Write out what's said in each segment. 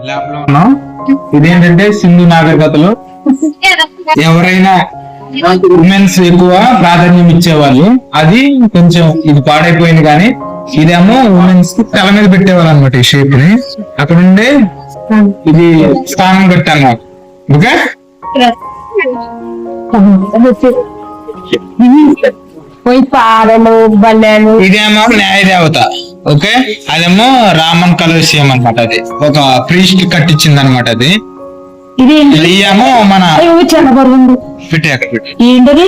Lab లో ఉన్నాం. ఇదేంటంటే సింధు నాగరికతలో ఎవరైనా ఉమెన్స్ ఎక్కువ ప్రాధాన్యం ఇచ్చేవాళ్ళు. అది కొంచెం ఇది పాడైపోయింది, కానీ ఇదేమో ఉమెన్స్ కి తల మీద పెట్టేవాళ్ళు అనమాట. ఈ షేప్ ని అక్కడ ఉండే ఇది స్థానం పెట్టాను. ఓకే, ఇదేమో న్యాయ దేవత. ఓకే, అదేమో రామన్ కలశీయం అనమాట. అది ఒక ప్రీస్ట్ కట్టించింది అనమాట. అది ఇదేమో మన ఏంటది?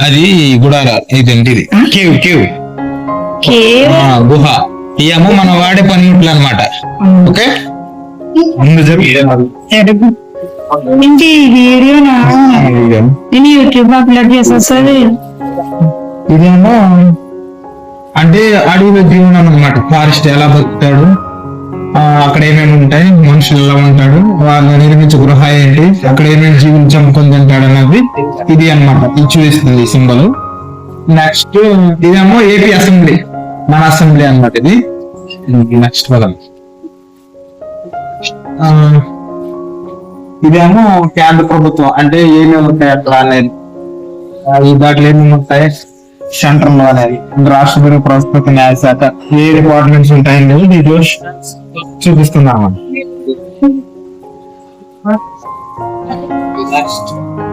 అది గుడార. ఇదేంటి? ఇది కేవ్. గుహ. ఇవేమో మనం వాడే పనిముట్లు అనమాట. ఓకే, ముందు ఏంటి వీడియోనా? నేను యూట్యూబ్ అప్లోడ్ చేసేస్తుంది. ఇదేమో అంటే అడవిలో జీవనం అనమాట. ఫారెస్ట్ ఎలా బతుకుతాడు, అక్కడ ఏమేమి ఉంటాయి, మనుషులు ఎలా ఉంటాడు, వాళ్ళు నిర్మించే గృహ ఏంటి, అక్కడ ఏమేమి జీవులు చంపుకొని తింటాడు అన్నది ఇది అనమాట. ఇది చూపిస్తుంది ఈ సింబల్. నెక్స్ట్ ఇదేమో ఏపీ అసెంబ్లీ, మన అసెంబ్లీ అనమాట. ఇది నెక్స్ట్ పదం. ఇదేమో కేంద్ర ప్రభుత్వం, అంటే ఏమేమి ఉంటాయి అట్లా అనేది, దాంట్లో ఏమేమి ఉంటాయి సెంట్రల్ లో అనేది. రాష్ట్రపతి, ప్రస్తుత న్యాయశాఖ, ఏ డిపార్ట్మెంట్స్ ఉంటాయని దీంట్లో చూపిస్తున్నాము.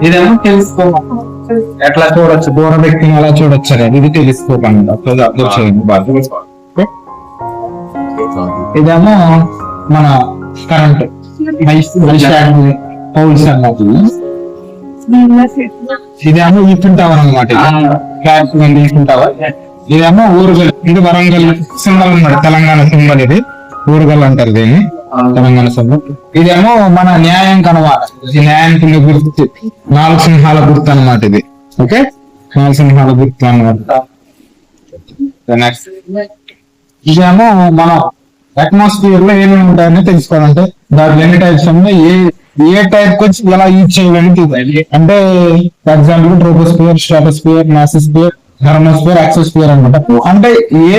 ఇదేమో టెలిస్కోప్, ఎట్లా చూడొచ్చు, దూర వ్యక్తిని ఎలా చూడొచ్చు అనేది. ఇది టెలిస్కోప్ అన్నమాట. ఇదేమో మన కరెంట్ పౌల్స్ అన్నది. ఇదేమో ఈఫిల్ టవర్ అనమాట. Eiffel tower. ఇదేమో ఊరుగల్. ఇది వరంగల్ సింబల్ అన్నమాట, తెలంగాణ సింబల్. ఇది ఊరుగల్ అంటారు దీన్ని, తెలంగాణ సింబల్. ఇదేమో మన న్యాయం కనవా, న్యాయానికి గుర్తు, 4 సింహాల గుర్తు అనమాట. ఇది ఓకే, 4 సింహాల గుర్తు అనమాట. నెక్స్ట్ ఇదేమో మనం అట్మాస్ఫియర్ లో ఏమేమి ఉంటాయని తెలుసుకోవాలంటే దాంట్లో ఎన్ని టైప్స్ ఉన్నాయి, ఏ టైప్ వచ్చి ఎలా యూజ్ చేయాలని. అంటే for example troposphere, stratosphere, mesosphere, thermosphere, exosphere అనమాట. అంటే ఏ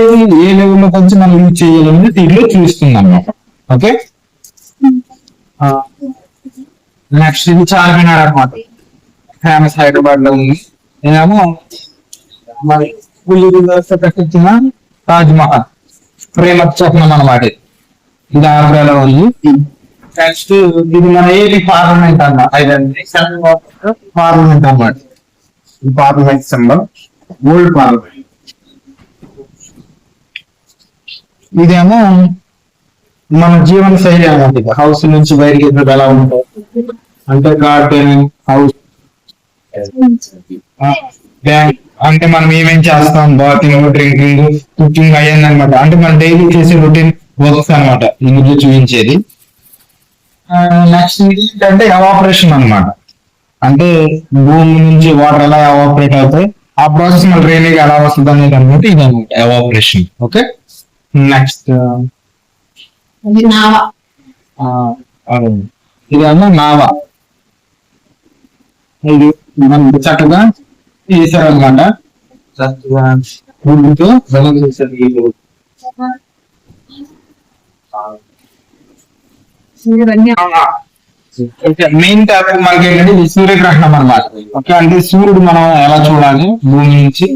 లెవెల్లో కొంచెం మనం యూజ్ చేయాలని దీంట్లో చూపిస్తుంది అనమాట. ఓకే, నెక్స్ట్ ఇది చార్మినార్ అనమాట, ఫేమస్ హైదరాబాద్ లో ఉంది. ఏమో మరి ప్రకటించిన తాజ్ మహల్, ప్రేమ చిహ్నం అనమాట. ఇది ఆగ్రాలో ఉంది. నెక్స్ట్ ఇది మన ఏపీ పార్లమెంట్ అన్నమాట. పార్లమెంట్ అన్నమాట. ఈ పార్లమెంట్ సింబల్ ఓల్డ్ పార్లమెంట్. ఇదేమో మన జీవన శైలి అన్నమాట. హౌస్ నుంచి బయటికి ఎలా ఉంటాయి అంటే గార్డెన్, హౌస్, అంటే మనం ఏమేం చేస్తాం, బాతింగ్, డ్రింకింగ్, కుకింగ్ అయ్యింది అనమాట. అంటే మనం డైలీ చేసే రొటీన్ వర్క్స్ అనమాట ఇందులో చూపించేది. నెక్స్ట్ ఏంటంటే ఎవాపరేషన్ అనమాట. అంటే భూమి నుంచి వాటర్ ఎలా ఎవాపరేట్ అవుతాయి, ఆ ప్రాసెస్ మన డ్రైనేజ్ ఎలా వస్తుంది అనేది అనమాట. ఇది అనమాట ఎవాపరేషన్. ఓకే, నెక్స్ట్ ఇదేమో నావా. ఇది మనం చక్కగా చేశారనమాట. గుడ్డుతో బలం చేశారు. మెయిన్ టాపిక్ మనకి ఏంటంటే ఈ సూర్యగ్రహణం అనమాట. ఓకే, అంటే సూర్యుడు మనం ఎలా చూడాలి భూమి నుంచి,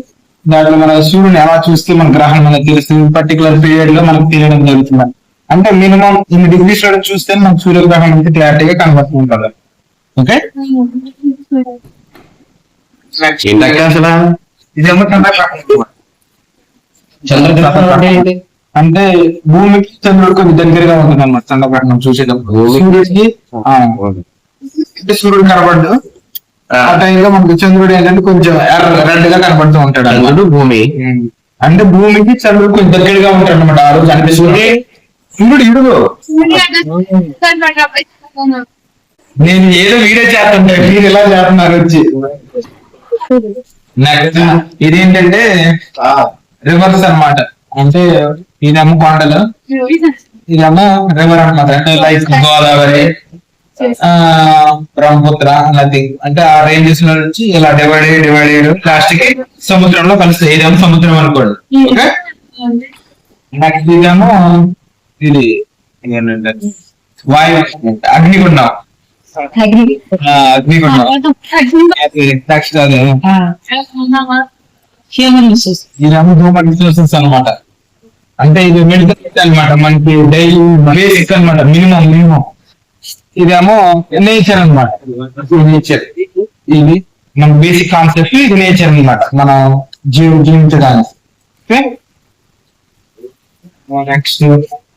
దాంట్లో మన సూర్యుని ఎలా చూస్తే మన గ్రహణం అనేది తెలుస్తుంది. పర్టికులర్ పీరియడ్ లో మనకు తెలియడం జరుగుతుంది. అంటే మినిమం 8 degrees చూస్తే మనకు సూర్యగ్రహణం అనేది క్లారిటీగా కనబడుతూ ఉంటుంది. ఓకే, అసలు ఇదేమో చంద్రగ్రహణం. అంటే భూమికి చంద్రుడు కొంచెం దగ్గరగా ఉంటుంది అనమాట చంద్రగ్రహణం చూసేటప్పుడు. సూర్యుడికి అంటే సూర్యుడు కనబడ్డు ఆ టైంలో మనకి చంద్రుడు ఏంటంటే కొంచెం రెడ్ గా కనబడుతూ ఉంటాడు అన్నమాట. భూమి అంటే భూమికి చంద్రుడు కొంచెం దగ్గరగా ఉంటాడు అనమాట. ఆ రోజు అంటే సూర్యుడు ఇడుగు. నేను ఏదో వీడియో చేస్తుంటా, మీరు ఎలా చేస్తున్నారు వచ్చి. నెక్స్ట్ ఇదేంటంటే రివర్స్ అన్నమాట. అంటే ఇదేమో కొండలు, ఇదేమో రివర్ అనమాట. అంటే లైక్ గోదావరి, బ్రహ్మపుత్ర, నది. అంటే ఆ రేంజెస్ లో నుంచి ఇలా డివైడ్ లాస్ట్ కి సముద్రంలో కలుస్తాయి. ఇదేమో సముద్రం అనుకోండి. ఓకే, నెక్స్ట్ ఇదేమో ఇది వాయు అగ్నిగుండం. అగ్నిగుండం నెక్స్ట్ అదే హ్యూమన్ రిసోర్స్. ఇదేమో హ్యూమన్ రిసోర్సెస్ అనమాట. అంటే ఇది మెడికల్ అనమాట, మనకి డైలీ బేసిక్ అనమాట, మినిమం. ఇదేమో నేచర్ అనమాట. నేచర్ ఇది మన బేసిక్ కాన్సెప్ట్. ఇది నేచర్ అనమాట, మనం జీవించడానికి. ఓకే, నెక్స్ట్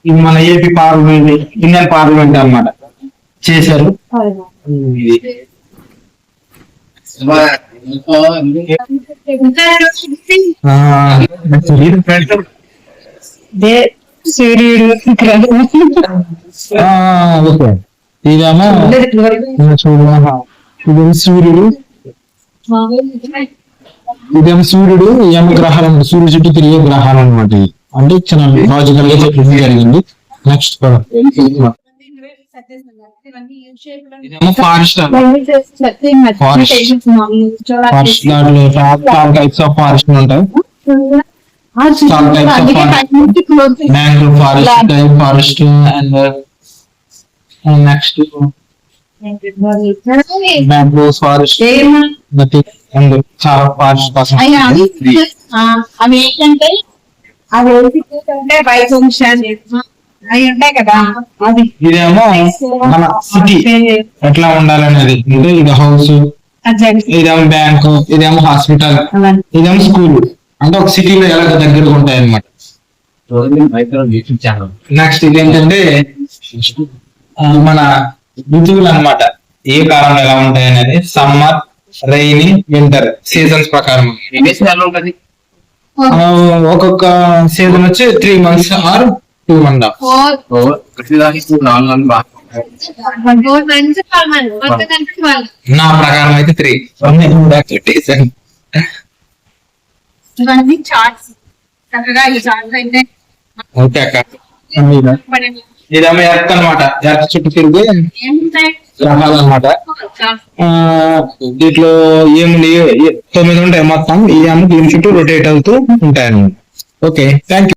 ఇది మన ఏపీ పార్లమెంట్, ఇండియన్ పార్లమెంట్ అన్నమాట చేశారు. ఇది సూర్యుడు ఓకే. ఇదేమో ఇదేమో సూర్యుడు, ఇదేమో సూర్యుడు. ఏమో గ్రహాలు, సూర్యుడు చుట్టూ తిరిగే గ్రహాలు అనమాట. ఇవి అంటే చాలా లాజికల్ గా చెప్పడం జరిగింది. నెక్స్ట్ ఇదేమో ఫారెస్ట్. ఫారెస్ట్ దాంట్లో చాలా టైప్స్ ఆఫ్ ఫారెస్ట్ ఉంటాయి. Mangrove forest, type forest and next mangrove forest and చాలా ఫారెస్ట్ కోసం. అవి ఏంటంటే అవి బయట అవి ఉంటాయి కదా. అది ఇదేమో మన సిటీ ఎట్లా ఉండాలనేది. అంటే ఇది హౌస్, ఇదేమో బ్యాంక్, ఇదేమో హాస్పిటల్, ఇదేమో స్కూల్. అంటే ఒక సిటీలో ఎలా దగ్గరగా ఉంటాయి అనమాట. నెక్స్ట్ ఇదేంటంటే మన ఋతువులు అనమాట, ఏ కాలంలో ఎలా ఉంటాయి అనేది. సమ్మర్, రైనీ, వింటర్ సీజన్స్ ప్రకారం. ఒక్కొక్క సీజన్ వచ్చి 3 months ఆర్ 2.5. నా ప్రకారం అయితే 3. ఓకే అక్క. ఇదేమో ఎర్త్ అనమాట, ఎర్త్ చుట్టూ తిరిగి గ్రహాలు అనమాట. దీంట్లో ఏముంది 9 ఉంటాయి మొత్తం. ఈ ఏమో దీని చుట్టూ రొటేట్ అవుతూ ఉంటాయి అన్నమాట. Okay, thank you.